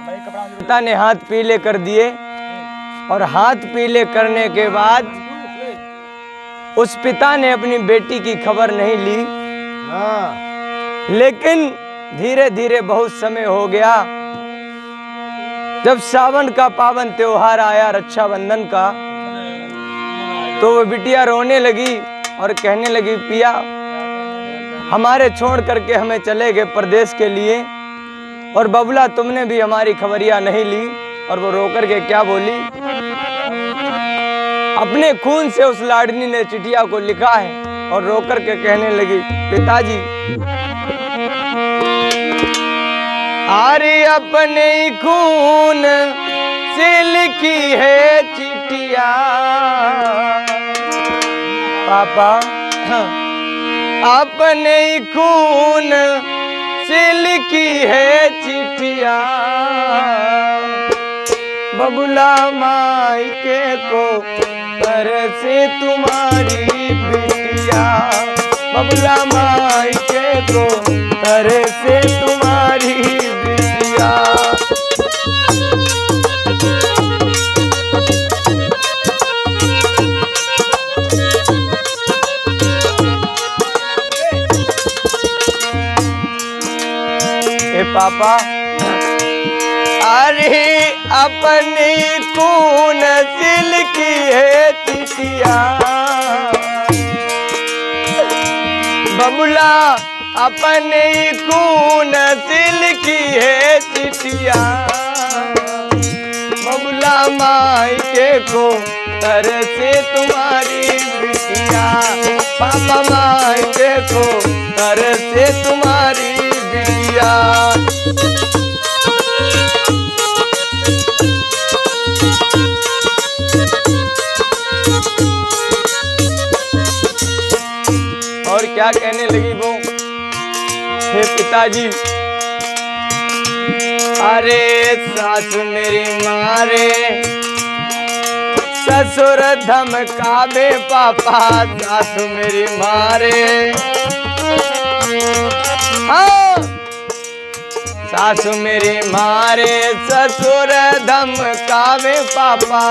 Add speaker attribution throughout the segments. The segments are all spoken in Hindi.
Speaker 1: पिता ने हाथ पीले कर दिए और हाथ पीले करने के बाद उस पिता ने अपनी बेटी की खबर नहीं ली। लेकिन धीरे धीरे बहुत समय हो गया। जब सावन का पावन त्योहार आया, रक्षाबंधन का, तो वो बिटिया रोने लगी और कहने लगी, पिया हमारे छोड़ करके हमें चले गए परदेश के लिए, और बबुला तुमने भी हमारी खबरिया नहीं ली। और वो रो करके क्या बोली, अपने खून से उस लाडनी ने चिट्ठिया को लिखा है और रो करके कहने लगी, पिताजी अरे अपने खून से लिखी है चिट्ठिया पापा, अपने खून से लिखी है चिट्ठिया, बबुला मायके को तरसे तुम्हारी बिटिया, बबुला मायके को तरसे तुम्हारी बिटिया। पापा अरे अपने खून दिल की है चिट्ठिया, बबुला अपने खून दिल की है चिट्ठिया, बबुला मायके को तरसे तुम्हारी बिटिया, पापा मायके को तरसे तुम्हारी बिटिया। और क्या कहने लगी वो, हे पिताजी अरे सासु मेरी मारे ससुर धमकावे पापा, सासु मेरी मारे, हाँ सासु मेरी मारे ससुर धमकावे पापा,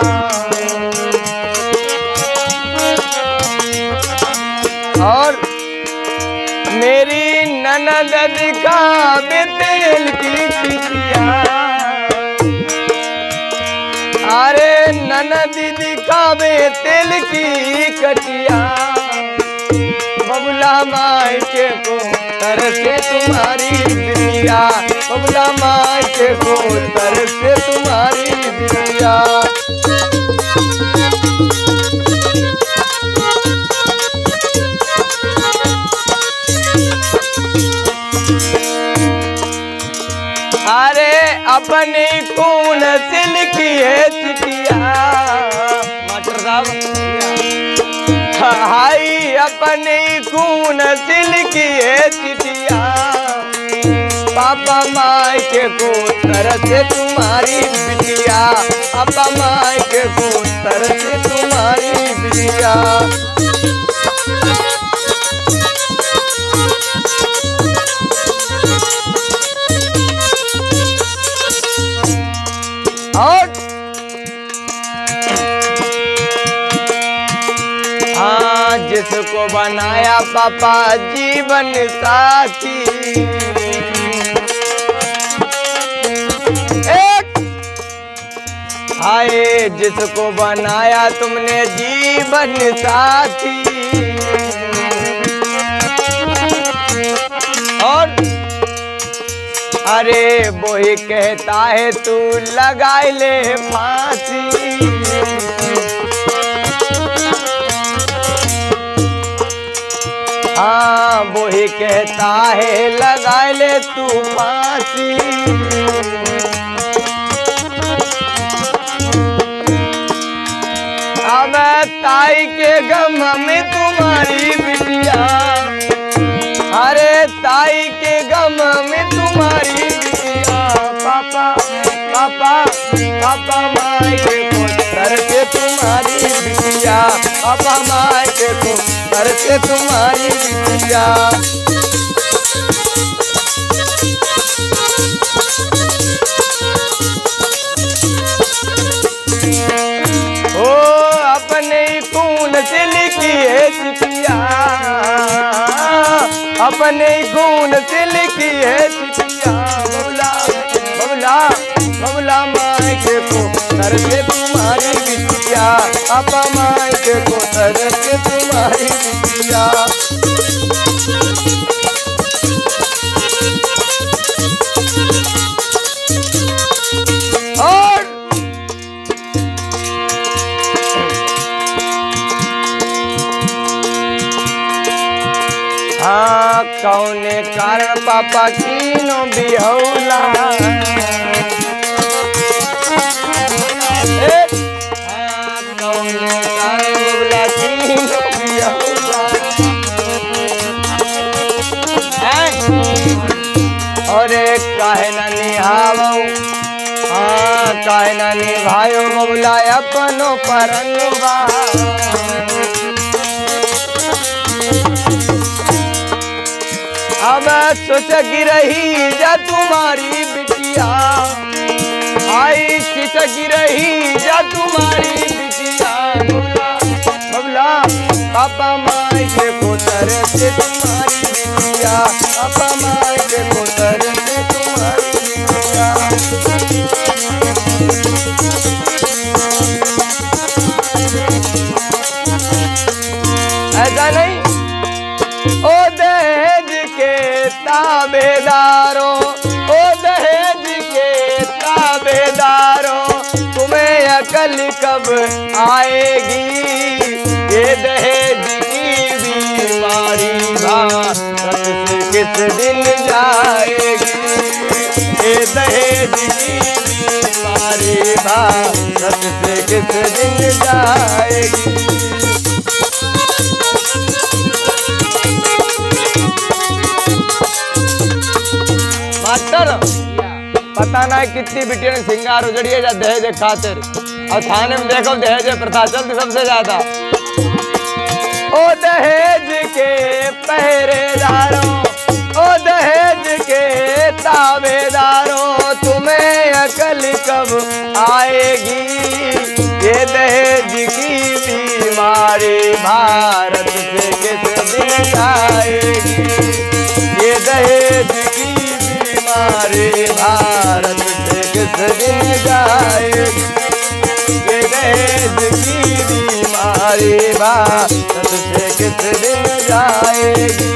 Speaker 1: और मेरी ननद दिखावे तेल की टिकिया, अरे ननद दिखावे तेल की कटिया, बबुला मायके को तरसे तुम्हारी बिटिया, बबुला मायके को तरसे तुम्हारी बिटिया। अरे अपने खून से लिखी है चिट्ठिया, मास्टर साहब हाय अपने खून से लिखी है चिट्ठिया, पापा मायके को तरसे तुम्हारी बिटिया, पापा मायके को तरसे तुम्हारी बिटिया। और हाँ जिसको बनाया पापा जीवन साथी, एक हाय जिसको बनाया तुमने जीवन साथी, और अरे वो ही कहता है तू लगा ले फांसी, हाँ वो ही कहता है लगा ले तू फांसी, अब ताई के गम में तुम्हारी बिटिया, अरे ताई के गम में तुम्हारी बिटिया, पापा पापा पापा मायके को तरसे तुम्हारी बिटिया, पापा मायके को तरसे तुम्हारी बिटिया। अपने खून से लिखी है चिट्ठिया। बबुला बबुला बबुला मायके को तर से तुम्हारी बिटिया, पापा मायके को तर से तुम्हारी बिटिया। और हाँ कौने कारण पापा कीनो बिहौला, कौने कारण बबुला कीनो बिहौला। अरे काहे ना निभावो, हाँ काहे ना निभायो बबुला अपनो परनवा। अब सोचकी रही जा तुम्हारी बिटिया, आई सिसकी रही जा तुम्हारी बिटिया। बबुला बबुला पापा मायके को तर से तुम्हारी बिटिया, पापा मायके को तर से तुम्हारी बिटिया। ऐसा नहीं ओ दहेज के ताबेदारों, ओ दहेज के ताबेदारों, तुम्हें अकल कब आएगी, ये दहेज की बीमारी भारत से किस दिन जाएगी, ये दहेज की बीमारी भारत से किस दिन जाएगी। मास्टर पता ना कितनी बिटियों ने सिंगार उजड़िए जा दहेज खातिर, और थाने में देखो दहेज प्रथा चलती सबसे ज्यादा। ओ दहेज के पहरेदारों, ओ दहेज के ताबेदारों, तुम्हें अकल कब आएगी, ये दहेज की बीमारी भारत से किस दिन जाएगी, ये दहेज की बीमारी भारत से किस दिन जाएगी, ये दहेज की बीमारी भारत से किस दिन जाएगी।